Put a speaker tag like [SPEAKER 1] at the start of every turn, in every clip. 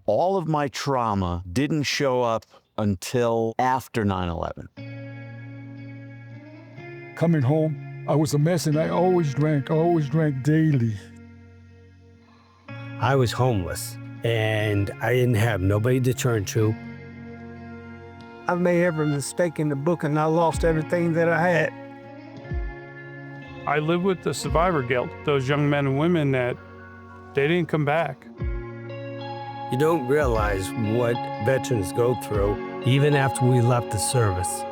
[SPEAKER 1] All of my trauma didn't show up until after 9/11.
[SPEAKER 2] Coming home, I was a mess and I always drank daily.
[SPEAKER 3] I was homeless and I didn't have nobody to turn to.
[SPEAKER 4] I made every mistake in the book and I lost everything that I had.
[SPEAKER 5] I live with the survivor guilt, those young men and women that they didn't come back.
[SPEAKER 3] You don't realize what veterans go through even after we left the service.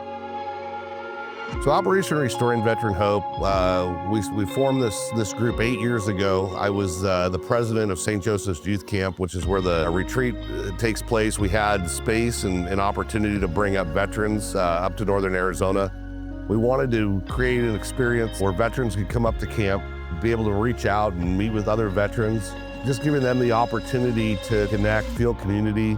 [SPEAKER 6] So Operation Restoring Veteran Hope, we formed this group 8 years ago. I was the president of St. Joseph's Youth Camp, which is where the retreat takes place. We had space and opportunity to bring up veterans up to northern Arizona. We wanted to create an experience where veterans could come up to camp, be able to reach out and meet with other veterans, just giving them the opportunity to connect, feel community.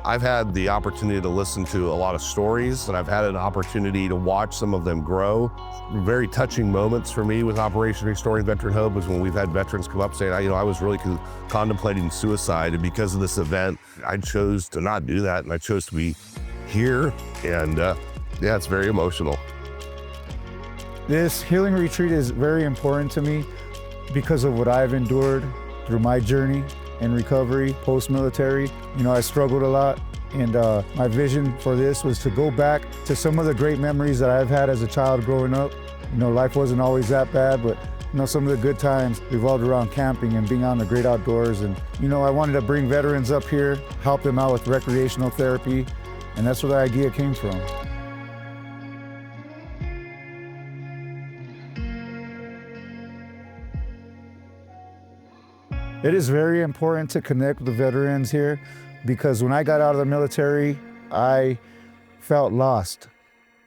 [SPEAKER 6] I've had the opportunity to listen to a lot of stories, and I've had an opportunity to watch some of them grow. Very touching moments for me with Operation Restoring Veteran Hope was when we've had veterans come up saying, I was really contemplating suicide, and because of this event, I chose to not do that, and I chose to be here, and yeah, it's very emotional.
[SPEAKER 2] This healing retreat is very important to me because of what I've endured through my journey in recovery, post-military. I struggled a lot, and my vision for this was to go back to some of the great memories that I've had as a child growing up. Life wasn't always that bad, but some of the good times revolved around camping and being out in the great outdoors. And I wanted to bring veterans up here, help them out with recreational therapy, and that's where the idea came from. It is very important to connect with the veterans here because when I got out of the military, I felt lost.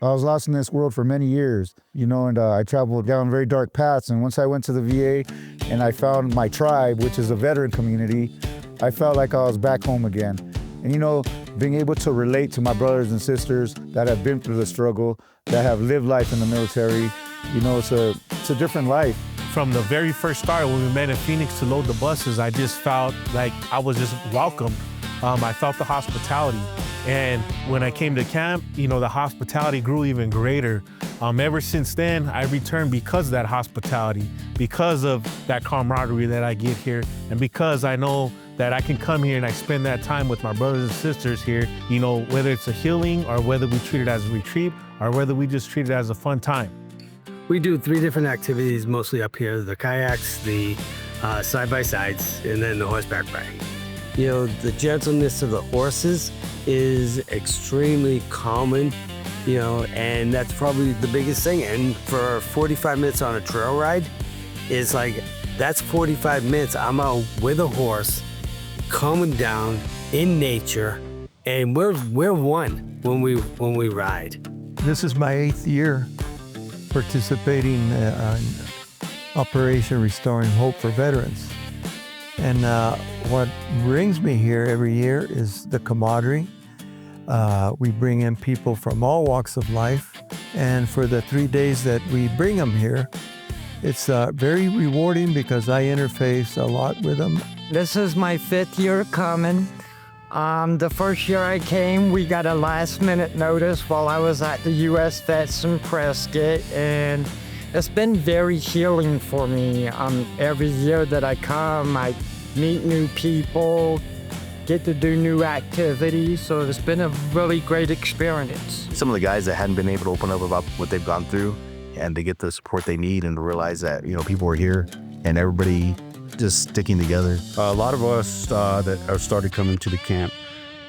[SPEAKER 2] I was lost in this world for many years, and I traveled down very dark paths. And once I went to the VA and I found my tribe, which is a veteran community, I felt like I was back home again. And being able to relate to my brothers and sisters that have been through the struggle, that have lived life in the military, it's a different life.
[SPEAKER 7] From the very first start, when we met in Phoenix to load the buses, I just felt like I was just welcomed. I felt the hospitality. And when I came to camp, the hospitality grew even greater. Ever since then, I returned because of that hospitality, because of that camaraderie that I get here, and because I know that I can come here and I spend that time with my brothers and sisters here, whether it's a healing or whether we treat it as a retreat or whether we just treat it as a fun time.
[SPEAKER 3] We do 3 different activities, mostly up here: the kayaks, the side-by-sides, and then the horseback riding. The gentleness of the horses is extremely common, and that's probably the biggest thing. And for 45 minutes on a trail ride, it's like, that's 45 minutes I'm out with a horse, calming down in nature, and we're one when we ride.
[SPEAKER 8] This is my 8th year participating in Operation Restoring Hope for Veterans. And what brings me here every year is the camaraderie. We bring in people from all walks of life. And for the 3 days that we bring them here, it's very rewarding because I interface a lot with them.
[SPEAKER 9] This is my 5th year coming. The first year I came, we got a last-minute notice while I was at the U.S. Vets in Prescott, and it's been very healing for me. Every year that I come, I meet new people, get to do new activities, so it's been a really great experience.
[SPEAKER 10] Some of the guys that hadn't been able to open up about what they've gone through, and to get the support they need and to realize that, people are here and everybody just sticking together.
[SPEAKER 11] A lot of us that have started coming to the camp,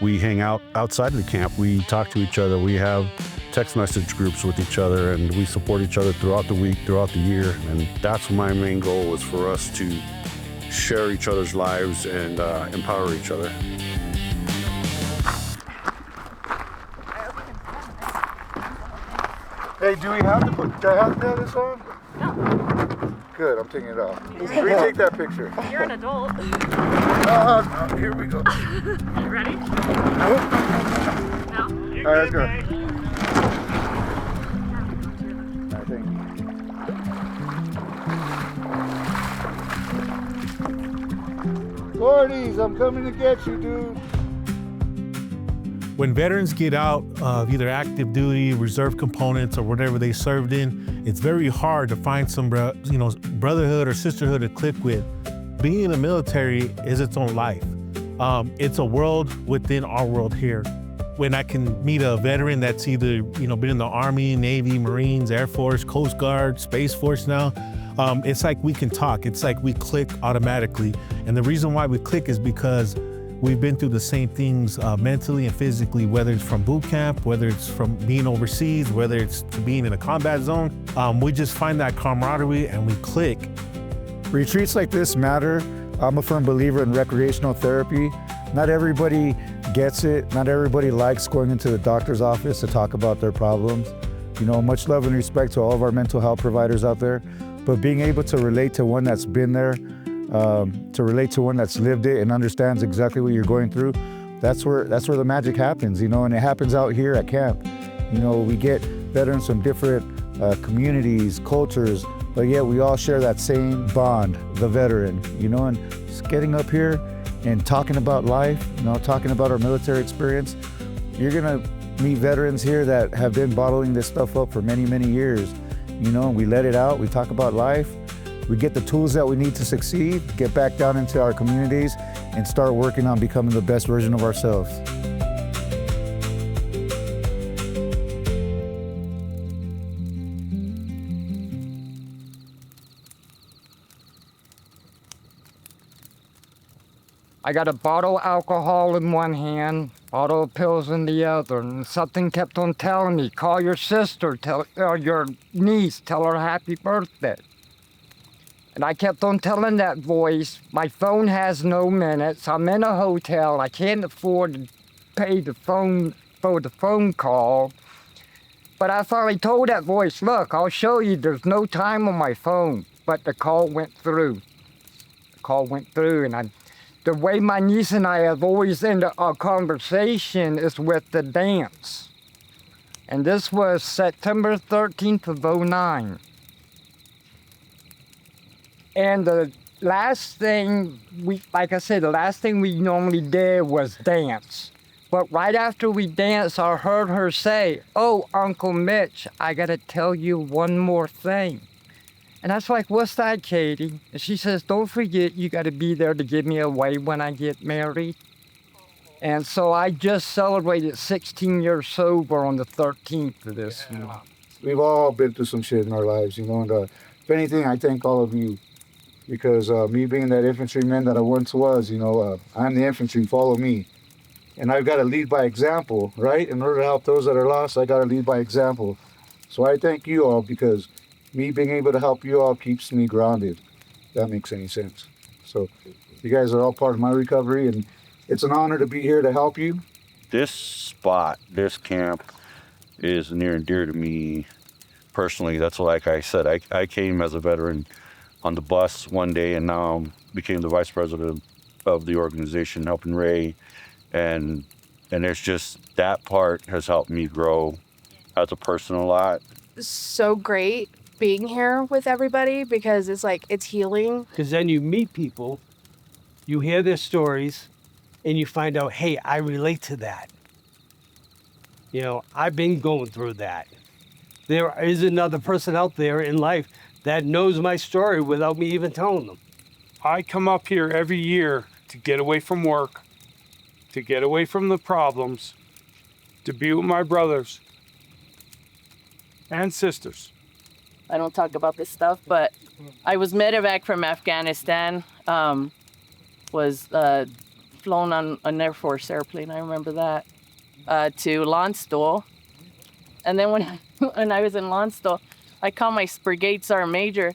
[SPEAKER 11] we hang out outside of the camp. We talk to each other. We have text message groups with each other, and we support each other throughout the week, throughout the year. And that's my main goal, is for us to share each other's lives and empower each other.
[SPEAKER 2] Hey, do I have to have this on?
[SPEAKER 12] No.
[SPEAKER 2] Good, I'm taking it off. Retake that picture.
[SPEAKER 12] You're an adult.
[SPEAKER 2] Here we go.
[SPEAKER 12] You ready?
[SPEAKER 2] No.
[SPEAKER 12] No?
[SPEAKER 2] All right, let's go. I think. Gordies, I'm coming to get you, dude.
[SPEAKER 7] When veterans get out of either active duty, reserve components, or whatever they served in, it's very hard to find some, brotherhood or sisterhood to click with. Being in the military is its own life. It's a world within our world here. When I can meet a veteran that's either, been in the Army, Navy, Marines, Air Force, Coast Guard, Space Force now, it's like we can talk. It's like we click automatically. And the reason why we click is because we've been through the same things mentally and physically, whether it's from boot camp, whether it's from being overseas, whether it's being in a combat zone. We just find that camaraderie and we click.
[SPEAKER 2] Retreats like this matter. I'm a firm believer in recreational therapy. Not everybody gets it. Not everybody likes going into the doctor's office to talk about their problems. Much love and respect to all of our mental health providers out there. But being able to relate to one that's been there, to relate to one that's lived it and understands exactly what you're going through, that's where the magic happens, and it happens out here at camp. We get veterans from different communities, cultures, but yet we all share that same bond, the veteran, and just getting up here and talking about life, talking about our military experience. You're gonna meet veterans here that have been bottling this stuff up for many, many years. We let it out, we talk about life, we get the tools that we need to succeed, get back down into our communities, and start working on becoming the best version of ourselves.
[SPEAKER 9] I got a bottle of alcohol in one hand, bottle of pills in the other, and something kept on telling me, call your sister, tell your niece, tell her happy birthday. And I kept on telling that voice, my phone has no minutes, I'm in a hotel, I can't afford to pay the phone for the phone call. But I finally told that voice, look, I'll show you, there's no time on my phone. But the call went through. And the way my niece and I have always ended our conversation is with the dance. And this was September 13th of '09. And the last thing the last thing we normally did was dance. But right after we danced, I heard her say, oh, Uncle Mitch, I gotta tell you one more thing. And I was like, what's that, Katie? And she says, don't forget, you got to be there to give me away when I get married. And so I just celebrated 16 years sober on the 13th of this month.
[SPEAKER 2] We've all been through some shit in our lives, and if anything, I thank all of you. Because me being that infantryman that I once was, I'm the infantry, follow me. And I've got to lead by example, right? In order to help those that are lost, I got to lead by example. So I thank you all, because me being able to help you all keeps me grounded, if that makes any sense. So you guys are all part of my recovery, and it's an honor to be here to help you.
[SPEAKER 11] This spot, this camp, is near and dear to me personally. That's like I said, I came as a veteran on the bus one day, and now became the vice president of the organization, helping Ray. And there's just, that part has helped me grow as a person a lot.
[SPEAKER 13] So great being here with everybody, because it's healing.
[SPEAKER 3] Because then you meet people, you hear their stories, and you find out, hey, I relate to that. I've been going through that. There is another person out there in life that knows my story without me even telling them.
[SPEAKER 5] I come up here every year to get away from work, to get away from the problems, to be with my brothers and sisters.
[SPEAKER 12] I don't talk about this stuff, but I was medevac from Afghanistan, was flown on an Air Force airplane, I remember that, to Landstuhl. And then when I was in Landstuhl, I called my brigade sergeant major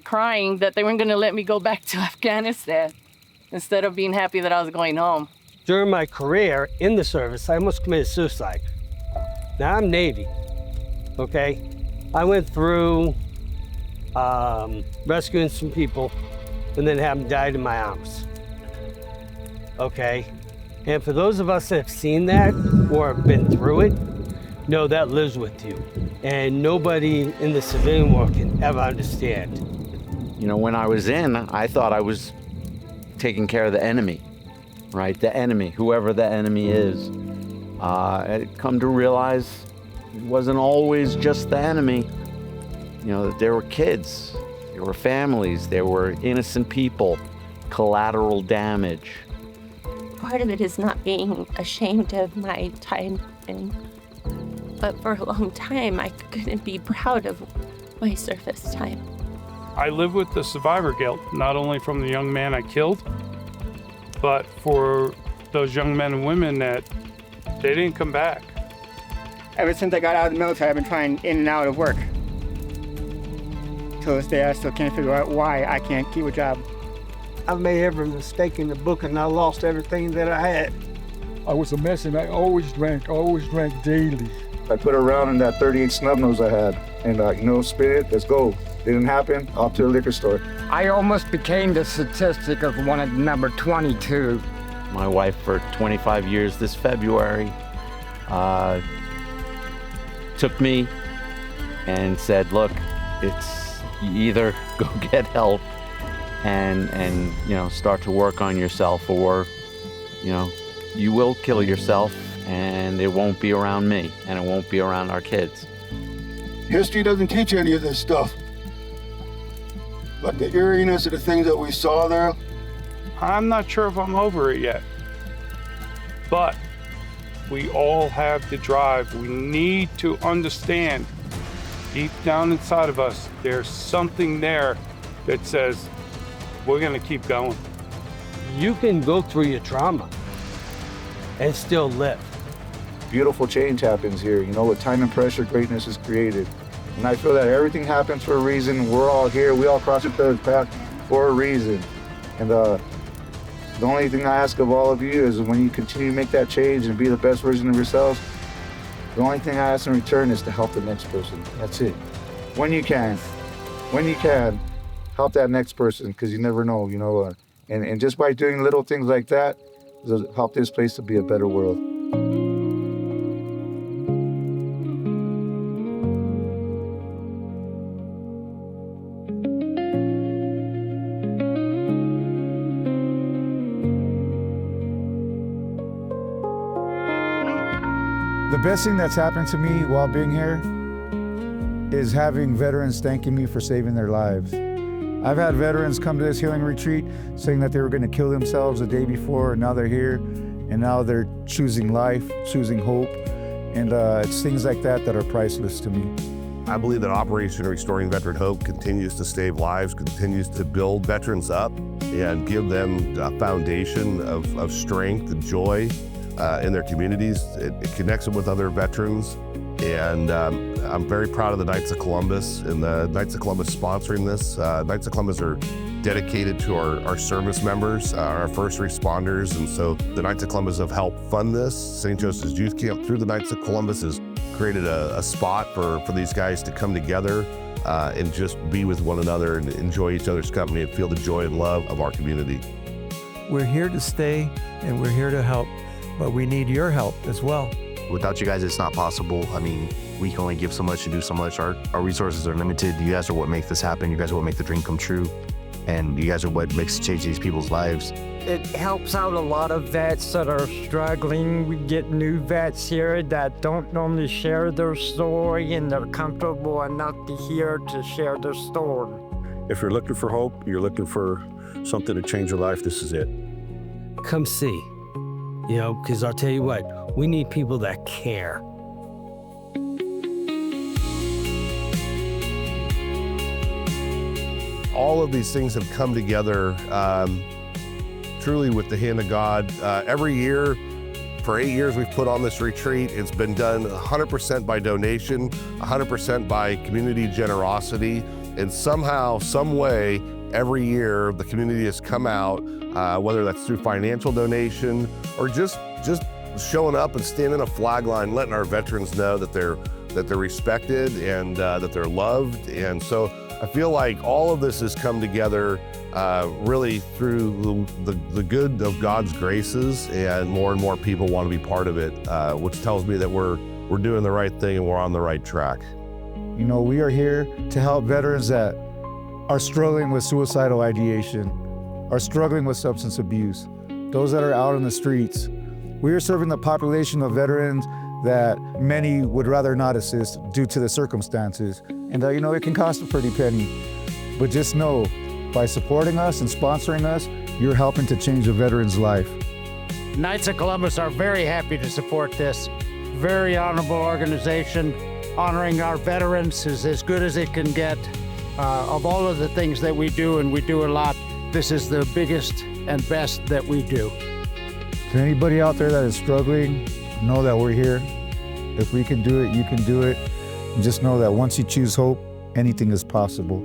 [SPEAKER 12] crying that they weren't going to let me go back to Afghanistan instead of being happy that I was going home.
[SPEAKER 3] During my career in the service, I almost committed suicide. Now I'm Navy, okay? I went through rescuing some people and then having died in my arms, okay? And for those of us that have seen that or have been through it, know that lives with you. And nobody in the civilian world can ever understand.
[SPEAKER 1] When I was in, I thought I was taking care of the enemy, right? The enemy, whoever the enemy is. I'd come to realize it wasn't always just the enemy. You know, that there were kids, there were families, there were innocent people, collateral damage.
[SPEAKER 14] Part of it is not being ashamed of my time, but for a long time I couldn't be proud of my service time.
[SPEAKER 5] I live with the survivor guilt, not only from the young man I killed, but for those young men and women that they didn't come back.
[SPEAKER 15] Ever since I got out of the military, I've been trying in and out of work. To this day, I still can't figure out why I can't keep a job.
[SPEAKER 4] I made every mistake in the book and I lost everything that I had.
[SPEAKER 16] I was a mess and I always drank daily.
[SPEAKER 2] I put a round in that 38 snub nose I had, and spit it, let's go. Didn't happen, off to the liquor store.
[SPEAKER 9] I almost became the statistic of one at number 22.
[SPEAKER 1] My wife for 25 years this February took me and said, look, it's you either go get help and start to work on yourself, or you will kill yourself, and it won't be around me and it won't be around our kids.
[SPEAKER 16] History doesn't teach any of this stuff. But the eeriness of the things that we saw there.
[SPEAKER 5] I'm not sure if I'm over it yet, but we all have the drive. We need to understand deep down inside of us, there's something there that says, we're gonna keep going.
[SPEAKER 3] You can go through your trauma and still live.
[SPEAKER 2] Beautiful change happens here. With time and pressure, greatness is created. And I feel that everything happens for a reason. We're all here. We all cross each other's path for a reason. And the only thing I ask of all of you is when you continue to make that change and be the best version of yourselves, the only thing I ask in return is to help the next person. That's it. When you can, help that next person, because you never know, and just by doing little things like that, it'll help this place to be a better world. The best thing that's happened to me while being here is having veterans thanking me for saving their lives. I've had veterans come to this healing retreat saying that they were going to kill themselves the day before, and now they're here, and now they're choosing life, choosing hope, and it's things like that that are priceless to me.
[SPEAKER 6] I believe that Operation Restoring Veteran Hope continues to save lives, continues to build veterans up, and give them a foundation of strength and joy in their communities. It connects them with other veterans, and I'm very proud of the Knights of Columbus and the Knights of Columbus sponsoring this. Knights of Columbus are dedicated to our service members, our first responders, and so the Knights of Columbus have helped fund this. St. Joseph's Youth Camp through the Knights of Columbus has created a spot for these guys to come together and just be with one another and enjoy each other's company and feel the joy and love of our community.
[SPEAKER 8] We're here to stay and we're here to help, but we need your help as well.
[SPEAKER 10] Without you guys, it's not possible. I mean, we can only give so much and do so much. Our resources are limited. You guys are what make this happen. You guys are what make the dream come true. And you guys are what makes change these people's lives.
[SPEAKER 9] It helps out a lot of vets that are struggling. We get new vets here that don't normally share their story, and they're comfortable enough to share their story.
[SPEAKER 11] If you're looking for hope, you're looking for something to change your life, this is it.
[SPEAKER 3] Come see, because I'll tell you what, we need people that care.
[SPEAKER 6] All of these things have come together truly with the hand of God. Every year, for 8 years we've put on this retreat. It's been done 100% by donation, 100% by community generosity, and somehow, some way, every year the community has come out, whether that's through financial donation or just showing up and standing a flag line, letting our veterans know that they're respected and that they're loved. And so I feel like all of this has come together really through the good of God's graces, and more people want to be part of it, which tells me that we're doing the right thing and we're on the right track.
[SPEAKER 2] We are here to help veterans that are struggling with suicidal ideation, are struggling with substance abuse, those that are out in the streets, We are serving the population of veterans that many would rather not assist due to the circumstances. And you know, it can cost a pretty penny. But just know, by supporting us and sponsoring us, you're helping to change a veteran's life.
[SPEAKER 17] Knights of Columbus are very happy to support this very honorable organization. Honoring our veterans is as good as it can get. Of all of the things that we do, and we do a lot, this is the biggest and best that we do.
[SPEAKER 2] To anybody out there that is struggling, know that we're here. If we can do it, you can do it. And just know that once you choose hope, anything is possible.